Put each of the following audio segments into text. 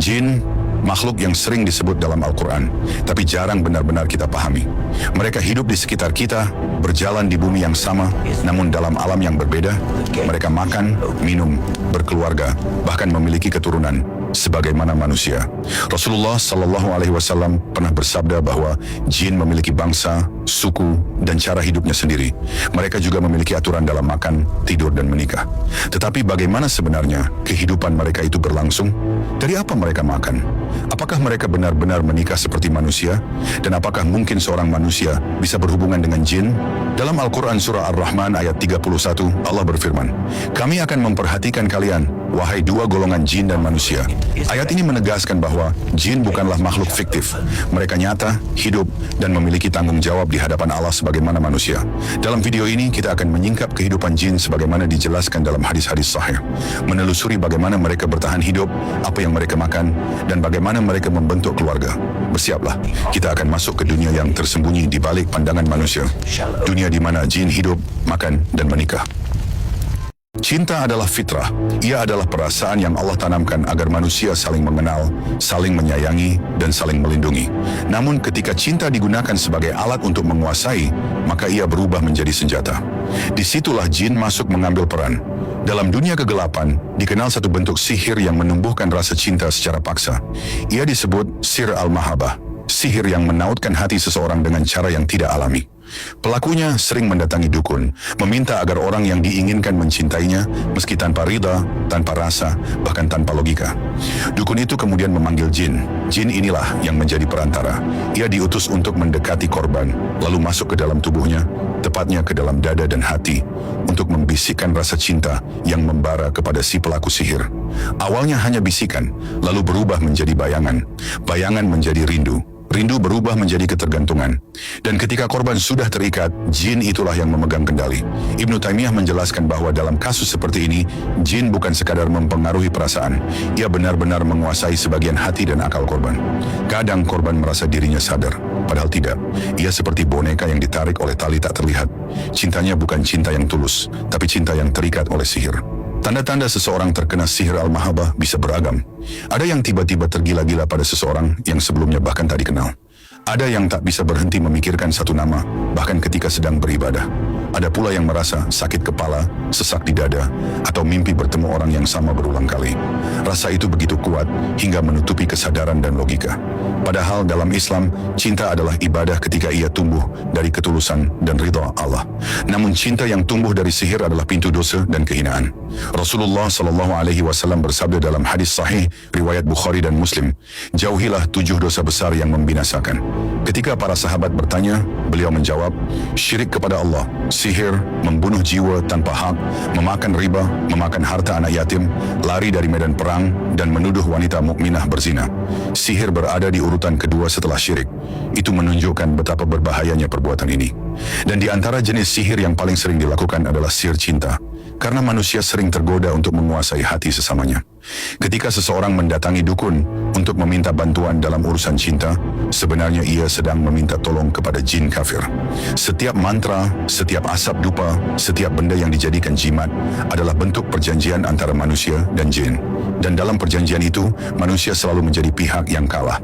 Jin, makhluk yang sering disebut dalam Al-Quran, tapi jarang benar-benar kita pahami. Mereka hidup di sekitar kita, berjalan di bumi yang sama, namun dalam alam yang berbeda. Mereka makan, minum, berkeluarga, bahkan memiliki keturunan sebagaimana manusia. Rasulullah SAW pernah bersabda bahwa jin memiliki bangsa, suku, dan cara hidupnya sendiri. Mereka juga memiliki aturan dalam makan, tidur, dan menikah. Tetapi bagaimana sebenarnya kehidupan mereka itu berlangsung? Dari apa mereka makan? Apakah mereka benar-benar menikah seperti manusia? Dan apakah mungkin seorang manusia bisa berhubungan dengan jin? Dalam Al-Quran Surah Ar-Rahman ayat 31, Allah berfirman, "Kami akan memperhatikan kalian, wahai dua golongan jin dan manusia." Ayat ini menegaskan bahwa jin bukanlah makhluk fiktif. Mereka nyata, hidup, dan memiliki tanggung jawab di hadapan Allah sebagaimana manusia. Dalam video ini kita akan menyingkap kehidupan jin sebagaimana dijelaskan dalam hadis-hadis sahih. Menelusuri bagaimana mereka bertahan hidup, apa yang mereka makan, dan bagaimana mereka membentuk keluarga. Bersiaplah, kita akan masuk ke dunia yang tersembunyi di balik pandangan manusia. Dunia di mana jin hidup, makan, dan menikah. Cinta adalah fitrah. Ia adalah perasaan yang Allah tanamkan agar manusia saling mengenal, saling menyayangi, dan saling melindungi. Namun ketika cinta digunakan sebagai alat untuk menguasai, maka ia berubah menjadi senjata. Disitulah jin masuk mengambil peran. Dalam dunia kegelapan, dikenal satu bentuk sihir yang menumbuhkan rasa cinta secara paksa. Ia disebut sir al-mahabah, sihir yang menautkan hati seseorang dengan cara yang tidak alami. Pelakunya sering mendatangi dukun, meminta agar orang yang diinginkan mencintainya, meski tanpa ridha, tanpa rasa, bahkan tanpa logika. Dukun itu kemudian memanggil jin. Jin inilah yang menjadi perantara. Ia diutus untuk mendekati korban, lalu masuk ke dalam tubuhnya, tepatnya ke dalam dada dan hati, untuk membisikkan rasa cinta yang membara kepada si pelaku sihir. Awalnya hanya bisikan, lalu berubah menjadi bayangan. Bayangan menjadi rindu. Rindu berubah menjadi ketergantungan. Dan ketika korban sudah terikat, jin itulah yang memegang kendali. Ibnu Taimiyah menjelaskan bahwa dalam kasus seperti ini, jin bukan sekadar mempengaruhi perasaan. Ia benar-benar menguasai sebagian hati dan akal korban. Kadang korban merasa dirinya sadar, padahal tidak. Ia seperti boneka yang ditarik oleh tali tak terlihat. Cintanya bukan cinta yang tulus, tapi cinta yang terikat oleh sihir. Tanda-tanda seseorang terkena sihir al-mahabah bisa beragam. Ada yang tiba-tiba tergila-gila pada seseorang yang sebelumnya bahkan tak dikenal. Ada yang tak bisa berhenti memikirkan satu nama, bahkan ketika sedang beribadah. Ada pula yang merasa sakit kepala, sesak di dada, atau mimpi bertemu orang yang sama berulang kali. Rasa itu begitu kuat hingga menutupi kesadaran dan logika. Padahal dalam Islam, cinta adalah ibadah ketika ia tumbuh dari ketulusan dan ridha Allah. Namun cinta yang tumbuh dari sihir adalah pintu dosa dan kehinaan. Rasulullah SAW bersabda dalam hadis sahih riwayat Bukhari dan Muslim, "Jauhilah 7 dosa besar yang membinasakan." Ketika para sahabat bertanya, beliau menjawab, syirik kepada Allah, sihir, membunuh jiwa tanpa hak, memakan riba, memakan harta anak yatim, lari dari medan perang, dan menuduh wanita mukminah berzina. Sihir berada di urutan kedua setelah syirik. Itu menunjukkan betapa berbahayanya perbuatan ini. Dan di antara jenis sihir yang paling sering dilakukan adalah sihir cinta, karena manusia sering tergoda untuk menguasai hati sesamanya. Ketika seseorang mendatangi dukun untuk meminta bantuan dalam urusan cinta, sebenarnya ia sedang meminta tolong kepada jin kafir. Setiap mantra, setiap asap dupa, setiap benda yang dijadikan jimat adalah bentuk perjanjian antara manusia dan jin. Dan dalam perjanjian itu, manusia selalu menjadi pihak yang kalah.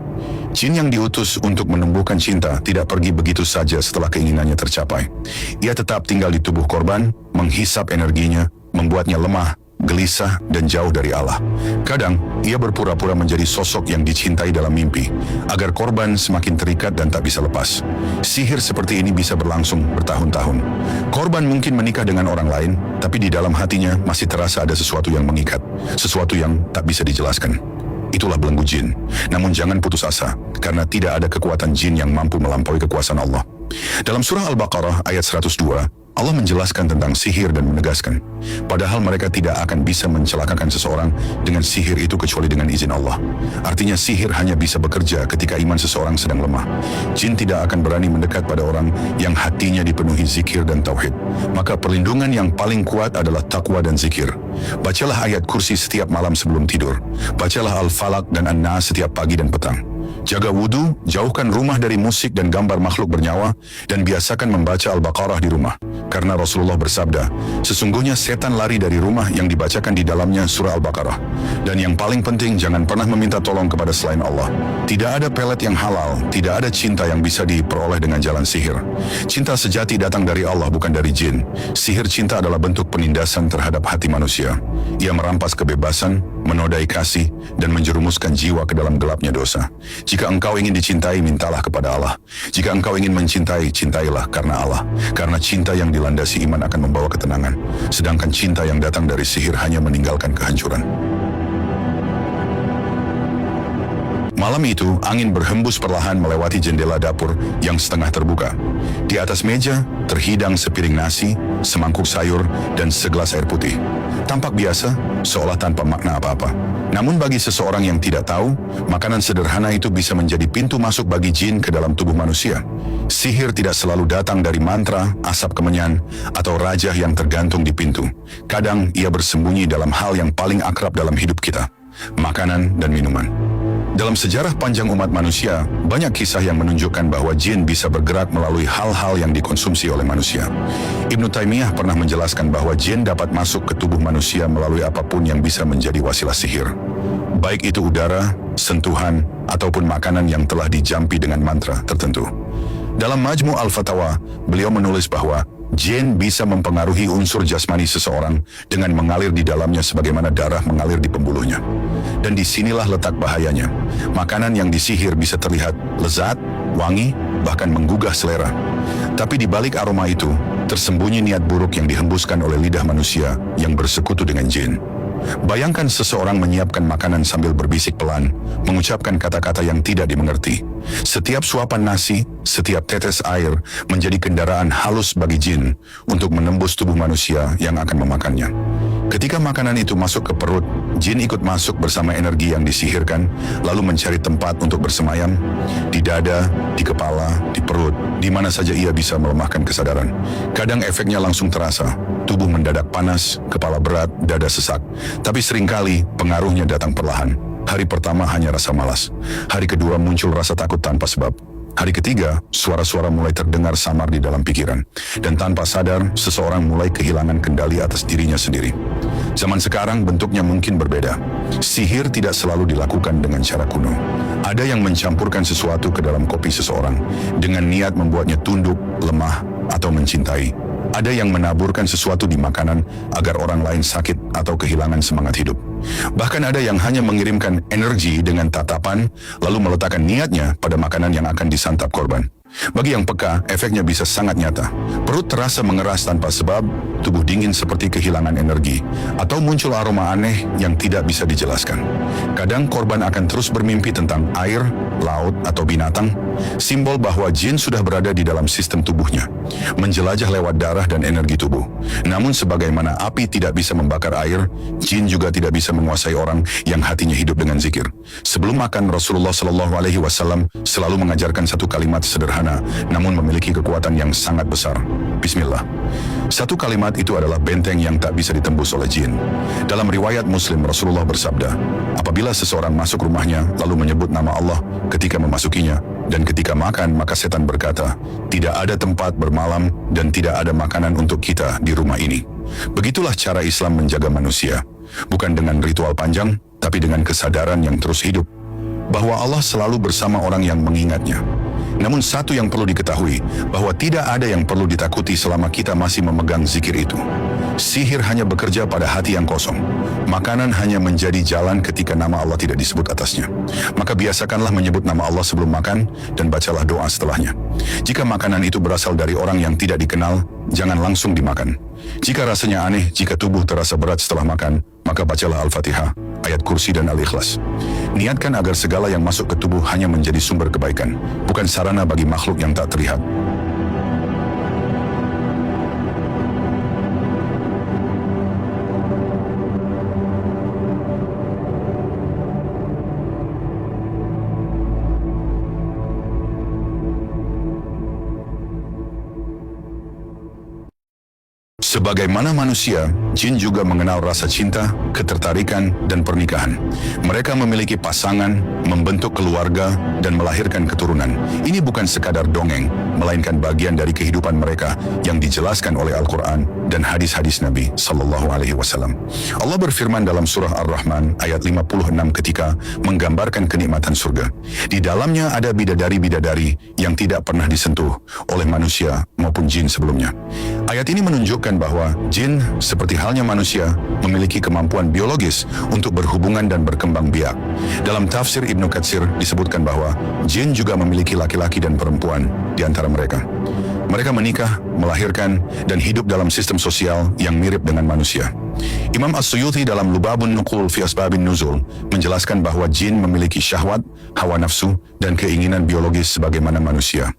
Jin yang diutus untuk menumbuhkan cinta tidak pergi begitu saja setelah keinginannya tercapai. Ia tetap tinggal di tubuh korban, menghisap energinya, membuatnya lemah, gelisah, dan jauh dari Allah. Kadang, ia berpura-pura menjadi sosok yang dicintai dalam mimpi, agar korban semakin terikat dan tak bisa lepas. Sihir seperti ini bisa berlangsung bertahun-tahun. Korban mungkin menikah dengan orang lain, tapi di dalam hatinya masih terasa ada sesuatu yang mengikat, sesuatu yang tak bisa dijelaskan. Itulah belenggu jin. Namun jangan putus asa, karena tidak ada kekuatan jin yang mampu melampaui kekuasaan Allah. Dalam surah Al-Baqarah ayat 102, Allah menjelaskan tentang sihir dan menegaskan, padahal mereka tidak akan bisa mencelakakan seseorang dengan sihir itu kecuali dengan izin Allah. Artinya sihir hanya bisa bekerja ketika iman seseorang sedang lemah. Jin tidak akan berani mendekat pada orang yang hatinya dipenuhi zikir dan tauhid. Maka perlindungan yang paling kuat adalah takwa dan zikir. Bacalah ayat kursi setiap malam sebelum tidur. Bacalah Al-Falaq dan An-Nas setiap pagi dan petang. Jaga wudhu, jauhkan rumah dari musik dan gambar makhluk bernyawa, dan biasakan membaca Al-Baqarah di rumah. Karena Rasulullah bersabda, sesungguhnya setan lari dari rumah yang dibacakan di dalamnya surah Al-Baqarah. Dan yang paling penting, jangan pernah meminta tolong kepada selain Allah. Tidak ada pelet yang halal, tidak ada cinta yang bisa diperoleh dengan jalan sihir. Cinta sejati datang dari Allah, bukan dari jin. Sihir cinta adalah bentuk penindasan terhadap hati manusia. Ia merampas kebebasan, menodai kasih, dan menjerumuskan jiwa ke dalam gelapnya dosa. Jika engkau ingin dicintai, mintalah kepada Allah. Jika engkau ingin mencintai, cintailah karena Allah. Karena cinta yang dilandasi iman akan membawa ketenangan. Sedangkan cinta yang datang dari sihir hanya meninggalkan kehancuran. Malam itu, angin berhembus perlahan melewati jendela dapur yang setengah terbuka. Di atas meja, terhidang sepiring nasi, semangkuk sayur, dan segelas air putih. Tampak biasa, seolah tanpa makna apa-apa. Namun bagi seseorang yang tidak tahu, makanan sederhana itu bisa menjadi pintu masuk bagi jin ke dalam tubuh manusia. Sihir tidak selalu datang dari mantra, asap kemenyan, atau rajah yang tergantung di pintu. Kadang ia bersembunyi dalam hal yang paling akrab dalam hidup kita, makanan dan minuman. Dalam sejarah panjang umat manusia, banyak kisah yang menunjukkan bahwa jin bisa bergerak melalui hal-hal yang dikonsumsi oleh manusia. Ibnu Taimiyah pernah menjelaskan bahwa jin dapat masuk ke tubuh manusia melalui apapun yang bisa menjadi wasilah sihir. Baik itu udara, sentuhan, ataupun makanan yang telah dijampi dengan mantra tertentu. Dalam Majmu' al-Fatawa, beliau menulis bahwa jin bisa mempengaruhi unsur jasmani seseorang dengan mengalir di dalamnya sebagaimana darah mengalir di pembuluhnya. Dan disinilah letak bahayanya. Makanan yang disihir bisa terlihat lezat, wangi, bahkan menggugah selera. Tapi di balik aroma itu, tersembunyi niat buruk yang dihembuskan oleh lidah manusia yang bersekutu dengan jin. Bayangkan seseorang menyiapkan makanan sambil berbisik pelan, mengucapkan kata-kata yang tidak dimengerti. Setiap suapan nasi, setiap tetes air menjadi kendaraan halus bagi jin untuk menembus tubuh manusia yang akan memakannya. Ketika makanan itu masuk ke perut, jin ikut masuk bersama energi yang disihirkan, lalu mencari tempat untuk bersemayam, di dada, di kepala, di perut, di mana saja ia bisa melemahkan kesadaran. Kadang efeknya langsung terasa, tubuh mendadak panas, kepala berat, dada sesak. Tapi seringkali pengaruhnya datang perlahan. Hari pertama hanya rasa malas, hari kedua muncul rasa takut tanpa sebab. Hari ketiga, suara-suara mulai terdengar samar di dalam pikiran. Dan tanpa sadar, seseorang mulai kehilangan kendali atas dirinya sendiri. Zaman sekarang bentuknya mungkin berbeda. Sihir tidak selalu dilakukan dengan cara kuno. Ada yang mencampurkan sesuatu ke dalam kopi seseorang, dengan niat membuatnya tunduk, lemah, atau mencintai. Ada yang menaburkan sesuatu di makanan agar orang lain sakit atau kehilangan semangat hidup. Bahkan ada yang hanya mengirimkan energi dengan tatapan, lalu meletakkan niatnya pada makanan yang akan disantap korban. Bagi yang peka, efeknya bisa sangat nyata. Perut terasa mengeras tanpa sebab, tubuh dingin seperti kehilangan energi, atau muncul aroma aneh yang tidak bisa dijelaskan. Kadang korban akan terus bermimpi tentang air, laut, atau binatang, simbol bahwa jin sudah berada di dalam sistem tubuhnya, menjelajah lewat darah dan energi tubuh. Namun sebagaimana api tidak bisa membakar air, jin juga tidak bisa menguasai orang yang hatinya hidup dengan zikir. Sebelum makan, Rasulullah SAW selalu mengajarkan satu kalimat sederhana, namun memiliki kekuatan yang sangat besar. Bismillah. Satu kalimat itu adalah benteng yang tak bisa ditembus oleh jin. Dalam riwayat Muslim, Rasulullah bersabda, apabila seseorang masuk rumahnya lalu menyebut nama Allah ketika memasukinya, dan ketika makan maka setan berkata, tidak ada tempat bermalam dan tidak ada makanan untuk kita di rumah ini. Begitulah cara Islam menjaga manusia, bukan dengan ritual panjang, tapi dengan kesadaran yang terus hidup, bahwa Allah selalu bersama orang yang mengingatnya. Namun satu yang perlu diketahui, bahwa tidak ada yang perlu ditakuti selama kita masih memegang zikir itu. Sihir hanya bekerja pada hati yang kosong. Makanan hanya menjadi jalan ketika nama Allah tidak disebut atasnya. Maka biasakanlah menyebut nama Allah sebelum makan, dan bacalah doa setelahnya. Jika makanan itu berasal dari orang yang tidak dikenal, jangan langsung dimakan. Jika rasanya aneh, jika tubuh terasa berat setelah makan, maka bacalah Al-Fatihah, ayat kursi dan Al-Ikhlas. Niatkan agar segala yang masuk ke tubuh hanya menjadi sumber kebaikan, bukan sarana bagi makhluk yang tak terlihat. Sebagaimana manusia, jin juga mengenal rasa cinta, ketertarikan, dan pernikahan. Mereka memiliki pasangan, membentuk keluarga, dan melahirkan keturunan. Ini bukan sekadar dongeng, melainkan bagian dari kehidupan mereka yang dijelaskan oleh Al-Quran dan hadis-hadis Nabi Sallallahu Alaihi Wasallam. Allah berfirman dalam surah Ar-Rahman ayat 56 ketika menggambarkan kenikmatan surga. Di dalamnya ada bidadari-bidadari yang tidak pernah disentuh oleh manusia maupun jin sebelumnya. Ayat ini menunjukkan bahwa jin seperti halnya manusia memiliki kemampuan biologis untuk berhubungan dan berkembang biak. Dalam tafsir Ibnu Katsir disebutkan bahwa jin juga memiliki laki-laki dan perempuan di antara mereka. Mereka menikah, melahirkan, dan hidup dalam sistem sosial yang mirip dengan manusia. Imam As-Suyuti dalam Lubabun Nuqul fi Asbabin Nuzul menjelaskan bahwa jin memiliki syahwat, hawa nafsu, dan keinginan biologis sebagaimana manusia.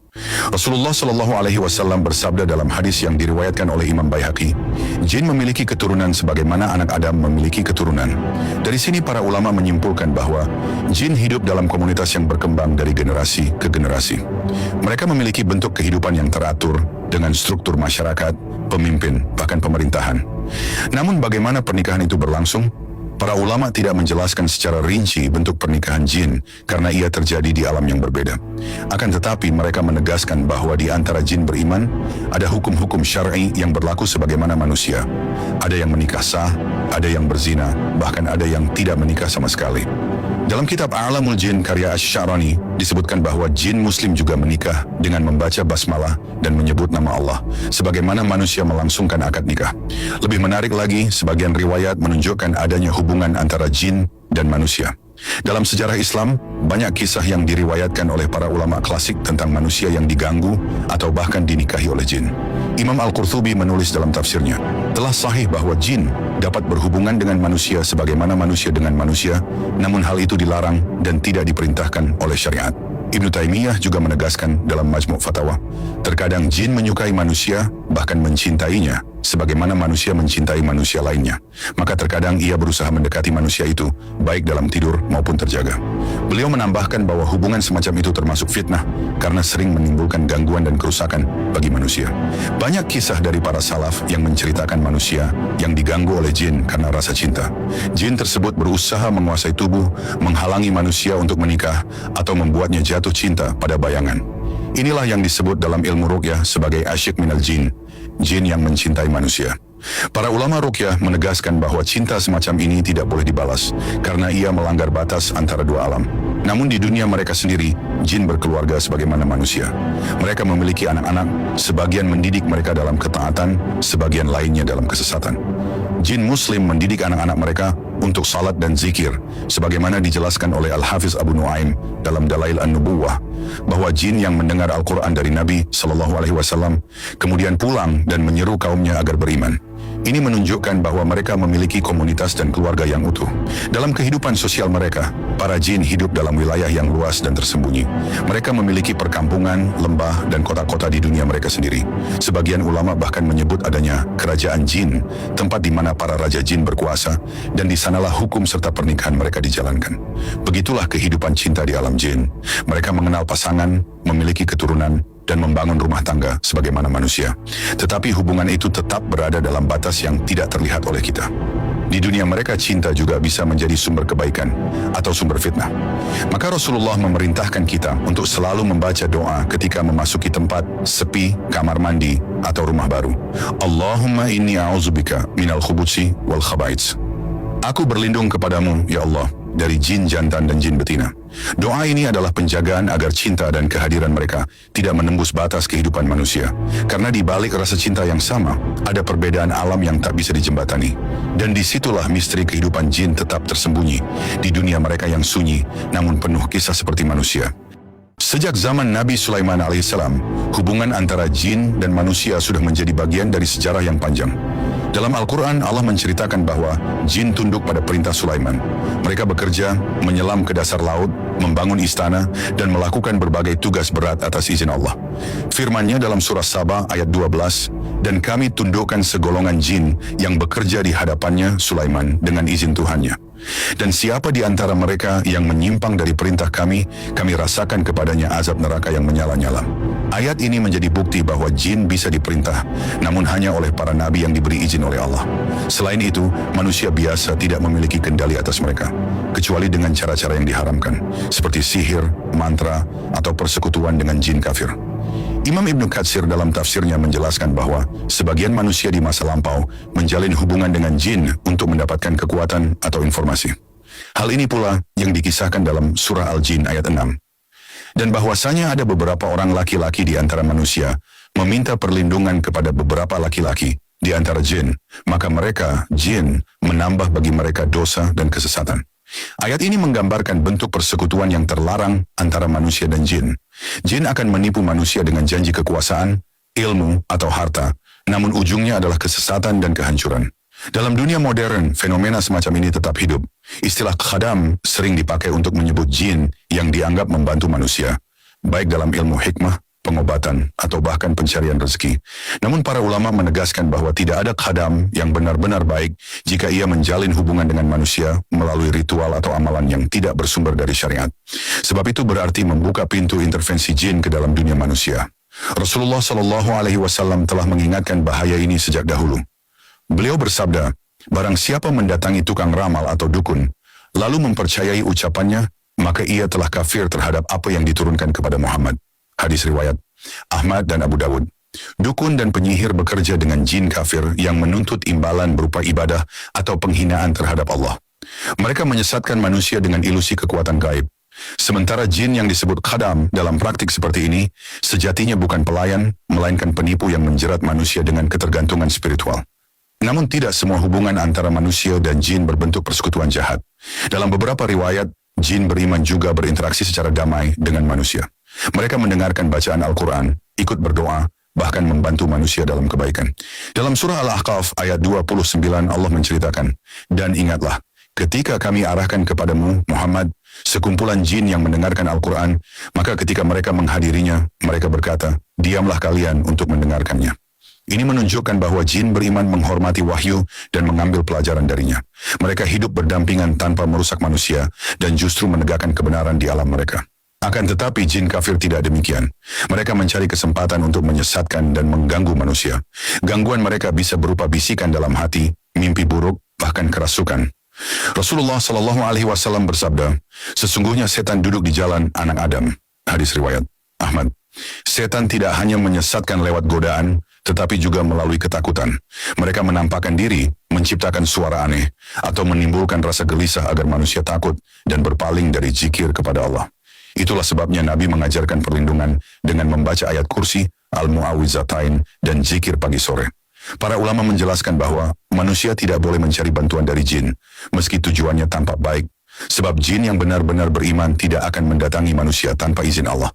Rasulullah Shallallahu Alaihi Wasallam bersabda dalam hadis yang diriwayatkan oleh Imam Baihaqi, jin memiliki keturunan sebagaimana anak Adam memiliki keturunan. Dari sini para ulama menyimpulkan bahwa jin hidup dalam komunitas yang berkembang dari generasi ke generasi. Mereka memiliki bentuk kehidupan yang teratur dengan struktur masyarakat, pemimpin, bahkan pemerintahan. Namun bagaimana pernikahan itu berlangsung? Para ulama tidak menjelaskan secara rinci bentuk pernikahan jin karena ia terjadi di alam yang berbeda. Akan tetapi mereka menegaskan bahwa di antara jin beriman ada hukum-hukum syar'i yang berlaku sebagaimana manusia. Ada yang menikah sah, ada yang berzina, bahkan ada yang tidak menikah sama sekali. Dalam kitab A'lamul Jin karya Asy-Sya'rani disebutkan bahwa jin muslim juga menikah dengan membaca basmalah dan menyebut nama Allah, sebagaimana manusia melangsungkan akad nikah. Lebih menarik lagi, sebagian riwayat menunjukkan adanya hubungan antara jin dan manusia. Dalam sejarah Islam, banyak kisah yang diriwayatkan oleh para ulama klasik tentang manusia yang diganggu atau bahkan dinikahi oleh jin. Imam Al-Qurtubi menulis dalam tafsirnya, telah sahih bahwa jin dapat berhubungan dengan manusia sebagaimana manusia dengan manusia, namun hal itu dilarang dan tidak diperintahkan oleh syariat. Ibnu Taimiyah juga menegaskan dalam Majmu' Fatawa, terkadang jin menyukai manusia, bahkan mencintainya, sebagaimana manusia mencintai manusia lainnya. Maka terkadang ia berusaha mendekati manusia itu, baik dalam tidur maupun terjaga. Beliau menambahkan bahwa hubungan semacam itu termasuk fitnah, karena sering menimbulkan gangguan dan kerusakan bagi manusia. Banyak kisah dari para salaf yang menceritakan manusia yang diganggu oleh jin karena rasa cinta. Jin tersebut berusaha menguasai tubuh, menghalangi manusia untuk menikah, atau membuatnya jatuh cinta pada bayangan. Inilah yang disebut dalam ilmu ruqyah sebagai asyik minal jin, jin yang mencintai manusia. Para ulama ruqyah menegaskan bahwa cinta semacam ini tidak boleh dibalas, karena ia melanggar batas antara dua alam. Namun di dunia mereka sendiri, jin berkeluarga sebagaimana manusia. Mereka memiliki anak-anak, sebagian mendidik mereka dalam ketaatan, sebagian lainnya dalam kesesatan. Jin muslim mendidik anak-anak mereka untuk salat dan zikir, sebagaimana dijelaskan oleh Al-Hafiz Abu Nuaim dalam Dalail An-Nubuwah, bahwa jin yang mendengar Al-Quran dari Nabi Sallallahu Alaihi Wasallam kemudian pulang dan menyeru kaumnya agar beriman. Ini menunjukkan bahwa mereka memiliki komunitas dan keluarga yang utuh. Dalam kehidupan sosial mereka, para jin hidup dalam wilayah yang luas dan tersembunyi. Mereka memiliki perkampungan, lembah, dan kota-kota di dunia mereka sendiri. Sebagian ulama bahkan menyebut adanya kerajaan jin, tempat di mana para raja jin berkuasa, dan di sanalah hukum serta pernikahan mereka dijalankan. Begitulah kehidupan cinta di alam jin. Mereka mengenal pasangan, memiliki keturunan, dan membangun rumah tangga sebagaimana manusia. Tetapi hubungan itu tetap berada dalam batas yang tidak terlihat oleh kita. Di dunia mereka, cinta juga bisa menjadi sumber kebaikan atau sumber fitnah. Maka Rasulullah memerintahkan kita untuk selalu membaca doa ketika memasuki tempat sepi, kamar mandi, atau rumah baru. Allahumma inni a'udzubika minal khubuthi wal khaba'its. Aku berlindung kepadamu, ya Allah, dari jin jantan dan jin betina. Doa ini adalah penjagaan agar cinta dan kehadiran mereka tidak menembus batas kehidupan manusia. Karena di balik rasa cinta yang sama, ada perbedaan alam yang tak bisa dijembatani. Dan disitulah misteri kehidupan jin tetap tersembunyi, di dunia mereka yang sunyi, namun penuh kisah seperti manusia. Sejak zaman Nabi Sulaiman alaihissalam, hubungan antara jin dan manusia sudah menjadi bagian dari sejarah yang panjang. Dalam Al-Quran, Allah menceritakan bahwa jin tunduk pada perintah Sulaiman. Mereka bekerja, menyelam ke dasar laut, membangun istana, dan melakukan berbagai tugas berat atas izin Allah. Firman-Nya dalam surah Saba ayat 12, dan kami tundukkan segolongan jin yang bekerja di hadapannya Sulaiman dengan izin Tuhannya. Dan siapa di antara mereka yang menyimpang dari perintah kami, kami rasakan kepadanya azab neraka yang menyala-nyala. Ayat ini menjadi bukti bahwa jin bisa diperintah, namun hanya oleh para nabi yang diberi izin oleh Allah. Selain itu, manusia biasa tidak memiliki kendali atas mereka, kecuali dengan cara-cara yang diharamkan, seperti sihir, mantra, atau persekutuan dengan jin kafir. Imam Ibnu Katsir dalam tafsirnya menjelaskan bahwa sebagian manusia di masa lampau menjalin hubungan dengan jin untuk mendapatkan kekuatan atau informasi. Hal ini pula yang dikisahkan dalam surah Al-Jin ayat 6. Dan bahwasanya ada beberapa orang laki-laki di antara manusia meminta perlindungan kepada beberapa laki-laki di antara jin, maka mereka, jin, menambah bagi mereka dosa dan kesesatan. Ayat ini menggambarkan bentuk persekutuan yang terlarang antara manusia dan jin. Jin akan menipu manusia dengan janji kekuasaan, ilmu, atau harta, namun ujungnya adalah kesesatan dan kehancuran. Dalam dunia modern, fenomena semacam ini tetap hidup. Istilah khadam sering dipakai untuk menyebut jin yang dianggap membantu manusia, baik dalam ilmu hikmah, pengobatan, atau bahkan pencarian rezeki. Namun para ulama menegaskan bahwa tidak ada khadam yang benar-benar baik jika ia menjalin hubungan dengan manusia melalui ritual atau amalan yang tidak bersumber dari syariat. Sebab itu berarti membuka pintu intervensi jin ke dalam dunia manusia. Rasulullah SAW telah mengingatkan bahaya ini sejak dahulu. Beliau bersabda, barang siapa mendatangi tukang ramal atau dukun, lalu mempercayai ucapannya, maka ia telah kafir terhadap apa yang diturunkan kepada Muhammad. Hadis riwayat Ahmad dan Abu Dawud. Dukun dan penyihir bekerja dengan jin kafir yang menuntut imbalan berupa ibadah atau penghinaan terhadap Allah. Mereka menyesatkan manusia dengan ilusi kekuatan gaib. Sementara jin yang disebut khadam dalam praktik seperti ini, sejatinya bukan pelayan, melainkan penipu yang menjerat manusia dengan ketergantungan spiritual. Namun tidak semua hubungan antara manusia dan jin berbentuk persekutuan jahat. Dalam beberapa riwayat, jin beriman juga berinteraksi secara damai dengan manusia. Mereka mendengarkan bacaan Al-Quran, ikut berdoa, bahkan membantu manusia dalam kebaikan. Dalam surah Al-Ahqaf ayat 29 Allah menceritakan, dan ingatlah, ketika kami arahkan kepadamu, Muhammad, sekumpulan jin yang mendengarkan Al-Quran, maka ketika mereka menghadirinya, mereka berkata, diamlah kalian untuk mendengarkannya. Ini menunjukkan bahwa jin beriman menghormati wahyu dan mengambil pelajaran darinya. Mereka hidup berdampingan tanpa merusak manusia dan justru menegakkan kebenaran di alam mereka. Akan tetapi jin kafir tidak demikian. Mereka mencari kesempatan untuk menyesatkan dan mengganggu manusia. Gangguan mereka bisa berupa bisikan dalam hati, mimpi buruk, bahkan kerasukan. Rasulullah SAW bersabda, sesungguhnya setan duduk di jalan anak Adam. Hadis riwayat Ahmad. Setan tidak hanya menyesatkan lewat godaan, tetapi juga melalui ketakutan. Mereka menampakkan diri, menciptakan suara aneh, atau menimbulkan rasa gelisah agar manusia takut dan berpaling dari zikir kepada Allah. Itulah sebabnya Nabi mengajarkan perlindungan dengan membaca ayat kursi, Al-Mu'awwizatain, dan zikir pagi sore. Para ulama menjelaskan bahwa manusia tidak boleh mencari bantuan dari jin, meski tujuannya tampak baik, sebab jin yang benar-benar beriman tidak akan mendatangi manusia tanpa izin Allah.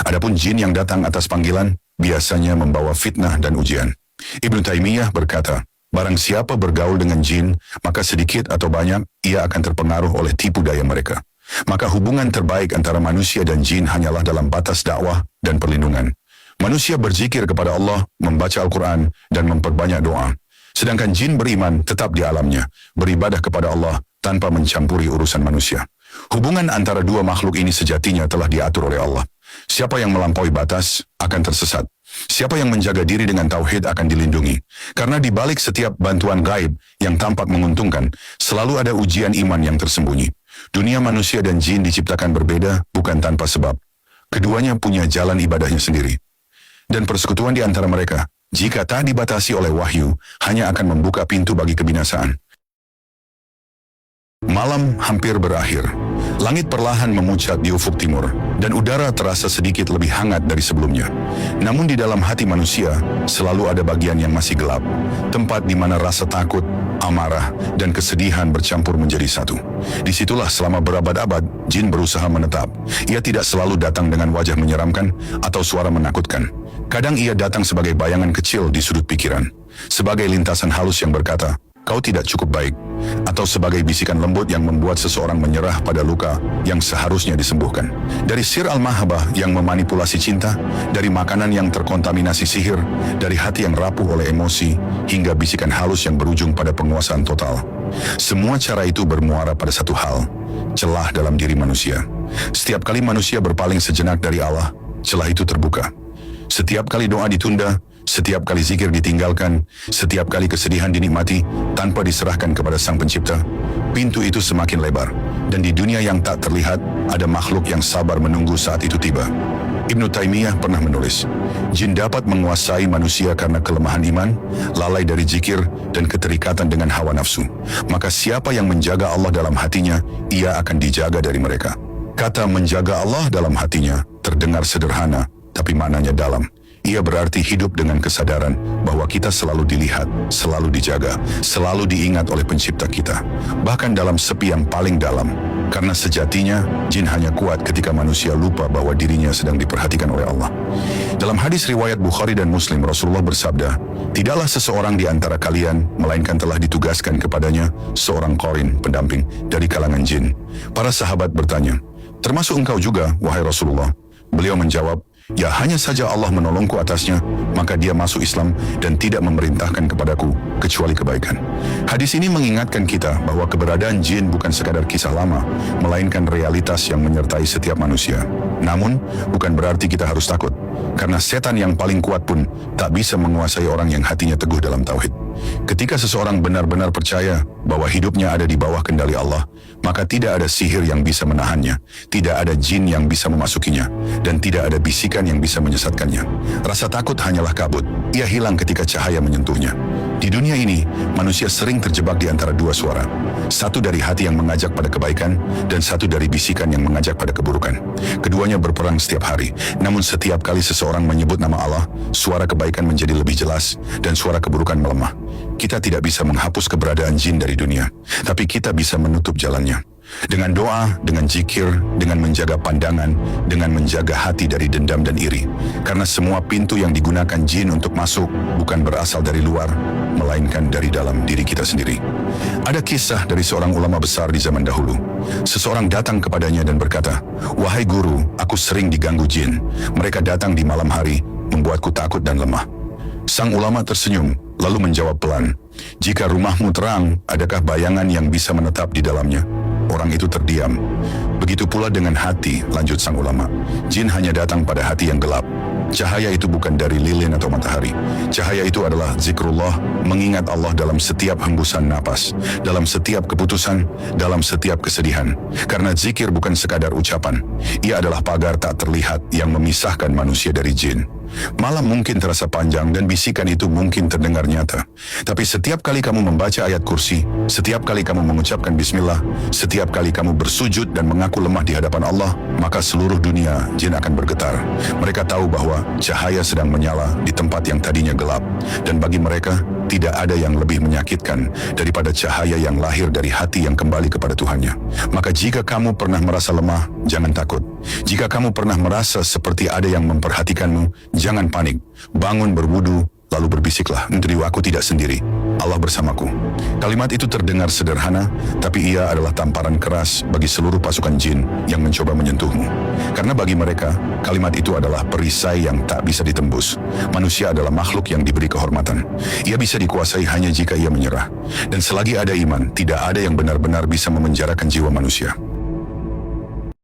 Adapun jin yang datang atas panggilan, biasanya membawa fitnah dan ujian. Ibnu Taimiyah berkata, barang siapa bergaul dengan jin, maka sedikit atau banyak ia akan terpengaruh oleh tipu daya mereka. Maka hubungan terbaik antara manusia dan jin hanyalah dalam batas dakwah dan perlindungan. Manusia berzikir kepada Allah, membaca Al-Quran, dan memperbanyak doa. Sedangkan jin beriman tetap di alamnya, beribadah kepada Allah tanpa mencampuri urusan manusia. Hubungan antara dua makhluk ini sejatinya telah diatur oleh Allah. Siapa yang melampaui batas akan tersesat. Siapa yang menjaga diri dengan tauhid akan dilindungi. Karena di balik setiap bantuan gaib yang tampak menguntungkan, selalu ada ujian iman yang tersembunyi. Dunia manusia dan jin diciptakan berbeda bukan tanpa sebab. Keduanya punya jalan ibadahnya sendiri. Dan persekutuan di antara mereka, jika tak dibatasi oleh wahyu, hanya akan membuka pintu bagi kebinasaan. Malam hampir berakhir. Langit perlahan memucat di ufuk timur, dan udara terasa sedikit lebih hangat dari sebelumnya. Namun di dalam hati manusia, selalu ada bagian yang masih gelap. Tempat di mana rasa takut, amarah, dan kesedihan bercampur menjadi satu. Disitulah selama berabad-abad, jin berusaha menetap. Ia tidak selalu datang dengan wajah menyeramkan atau suara menakutkan. Kadang ia datang sebagai bayangan kecil di sudut pikiran. Sebagai lintasan halus yang berkata, kau tidak cukup baik, atau sebagai bisikan lembut yang membuat seseorang menyerah pada luka yang seharusnya disembuhkan. Dari sir al-mahabbah yang memanipulasi cinta, dari makanan yang terkontaminasi sihir, dari hati yang rapuh oleh emosi, hingga bisikan halus yang berujung pada penguasaan total. Semua cara itu bermuara pada satu hal, celah dalam diri manusia. Setiap kali manusia berpaling sejenak dari Allah, celah itu terbuka. Setiap kali doa ditunda, setiap kali zikir ditinggalkan, setiap kali kesedihan dinikmati tanpa diserahkan kepada Sang Pencipta, pintu itu semakin lebar. Dan di dunia yang tak terlihat, ada makhluk yang sabar menunggu saat itu tiba. Ibnu Taimiyah pernah menulis, jin dapat menguasai manusia karena kelemahan iman, lalai dari zikir, dan keterikatan dengan hawa nafsu. Maka siapa yang menjaga Allah dalam hatinya, ia akan dijaga dari mereka. Kata menjaga Allah dalam hatinya terdengar sederhana, tapi maknanya dalam. Ia berarti hidup dengan kesadaran bahwa kita selalu dilihat, selalu dijaga, selalu diingat oleh Pencipta kita. Bahkan dalam sepi yang paling dalam. Karena sejatinya, jin hanya kuat ketika manusia lupa bahwa dirinya sedang diperhatikan oleh Allah. Dalam hadis riwayat Bukhari dan Muslim, Rasulullah bersabda, tidaklah seseorang di antara kalian, melainkan telah ditugaskan kepadanya seorang qarin, pendamping, dari kalangan jin. Para sahabat bertanya, termasuk engkau juga, wahai Rasulullah? Beliau menjawab, ya hanya saja Allah menolongku atasnya, maka dia masuk Islam dan tidak memerintahkan kepadaku kecuali kebaikan. Hadis ini mengingatkan kita bahwa keberadaan jin bukan sekadar kisah lama, melainkan realitas yang menyertai setiap manusia. Namun, bukan berarti kita harus takut, karena setan yang paling kuat pun tak bisa menguasai orang yang hatinya teguh dalam tauhid. Ketika seseorang benar-benar percaya bahwa hidupnya ada di bawah kendali Allah, maka tidak ada sihir yang bisa menahannya, tidak ada jin yang bisa memasukinya, dan tidak ada bisikan yang bisa menyesatkannya. Rasa takut hanyalah kabut, ia hilang ketika cahaya menyentuhnya. Di dunia ini, manusia sering terjebak di antara dua suara. Satu dari hati yang mengajak pada kebaikan, dan satu dari bisikan yang mengajak pada keburukan. Keduanya berperang setiap hari, namun setiap kali seseorang menyebut nama Allah, suara kebaikan menjadi lebih jelas, dan suara keburukan melemah. Kita tidak bisa menghapus keberadaan jin dari dunia, tapi kita bisa menutup jalannya. Dengan doa, dengan zikir, dengan menjaga pandangan, dengan menjaga hati dari dendam dan iri. Karena semua pintu yang digunakan jin untuk masuk bukan berasal dari luar, melainkan dari dalam diri kita sendiri. Ada kisah dari seorang ulama besar di zaman dahulu. Seseorang datang kepadanya dan berkata, wahai guru, aku sering diganggu jin. Mereka datang di malam hari, membuatku takut dan lemah. Sang ulama tersenyum, lalu menjawab pelan, jika rumahmu terang, adakah bayangan yang bisa menetap di dalamnya? Orang itu terdiam. Begitu pula dengan hati, lanjut sang ulama. Jin hanya datang pada hati yang gelap. Cahaya itu bukan dari lilin atau matahari. Cahaya itu adalah zikrullah, mengingat Allah dalam setiap hembusan napas, dalam setiap keputusan, dalam setiap kesedihan. Karena zikir bukan sekadar ucapan. Ia adalah pagar tak terlihat yang memisahkan manusia dari jin. Malam mungkin terasa panjang dan bisikan itu mungkin terdengar nyata. Tapi setiap kali kamu membaca ayat kursi, setiap kali kamu mengucapkan bismillah, setiap kali kamu bersujud dan mengaku lemah di hadapan Allah, maka seluruh dunia jin akan bergetar. Mereka tahu bahwa cahaya sedang menyala di tempat yang tadinya gelap. Dan bagi mereka, tidak ada yang lebih menyakitkan daripada cahaya yang lahir dari hati yang kembali kepada Tuhannya. Maka jika kamu pernah merasa lemah, jangan takut. Jika kamu pernah merasa seperti ada yang memperhatikanmu, jangan panik. Bangun berwudu, lalu berbisiklah, aku tidak sendiri. Allah bersamaku. Kalimat itu terdengar sederhana, tapi ia adalah tamparan keras bagi seluruh pasukan jin yang mencoba menyentuhmu. Karena bagi mereka, kalimat itu adalah perisai yang tak bisa ditembus. Manusia adalah makhluk yang diberi kehormatan. Ia bisa dikuasai hanya jika ia menyerah. Dan selagi ada iman, tidak ada yang benar-benar bisa memenjarakan jiwa manusia.